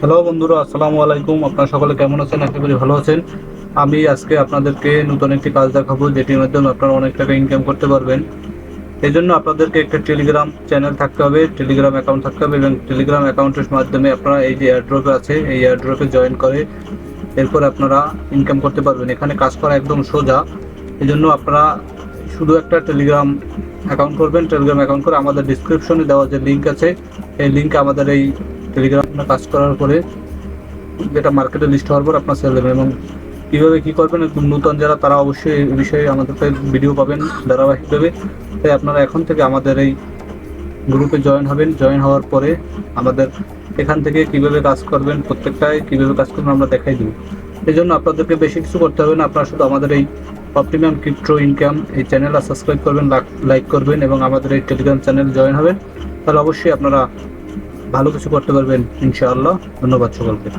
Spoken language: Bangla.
হ্যালো বন্ধুরা, আসসালামু আলাইকুম। আপনারা সকলে কেমন আছেন? আশা করি ভালো আছেন। আমি আজকে আপনাদেরকে নতুন একটি কাজ দেখাবো, যেটির মাধ্যমে আপনারা অনেক টাকা ইনকাম করতে পারবেন। এই জন্য আপনাদেরকে একটা টেলিগ্রাম চ্যানেল থাকতে হবে, টেলিগ্রাম অ্যাকাউন্ট থাকতে হবে, এবং টেলিগ্রাম অ্যাকাউন্টের মাধ্যমে আপনারা এই যে এয়ারড্রপে আছে, এই এয়ারড্রপে জয়েন করে এরপর আপনারা ইনকাম করতে পারবেন। এখানে কাজ করা একদম সোজা। এই জন্য আপনারা শুধু একটা টেলিগ্রাম অ্যাকাউন্ট করবেন। টেলিগ্রাম অ্যাকাউন্ট করে আমাদের ডিসক্রিপশনে দেওয়া যে লিঙ্ক আছে, এই লিঙ্কে আমাদের এই টেলিগ্রাম কাজ করার পরে যেটা মার্কেটে লিস্ট হওয়ার পর আপনার সেল দেবেন। এবং কীভাবে কী করবেন, একদম নতুন যারা তারা অবশ্যই এই বিষয়ে আমাদেরকে ভিডিও পাবেন ধারাবাহিকভাবে। তাই আপনারা এখন থেকে আমাদের এই গ্রুপে জয়েন হবেন। জয়েন হওয়ার পরে আমাদের এখান থেকে কীভাবে কাজ করবেন, প্রত্যেকটায় কীভাবে কাজ করবেন আমরা দেখাই দেবো। এই জন্য আপনাদেরকে বেশি কিছু করতে হবে না। আপনারা শুধু আমাদের এই অপটিমাম ক্রিপ্টো ইনকাম এই চ্যানেলটা সাবস্ক্রাইব করবেন, লাইক করবেন এবং আমাদের এই টেলিগ্রাম চ্যানেল জয়েন হবেন। তাহলে অবশ্যই আপনারা ভালো কিছু করতে পারবেন ইনশাআল্লাহ। ধন্যবাদ সকলকে।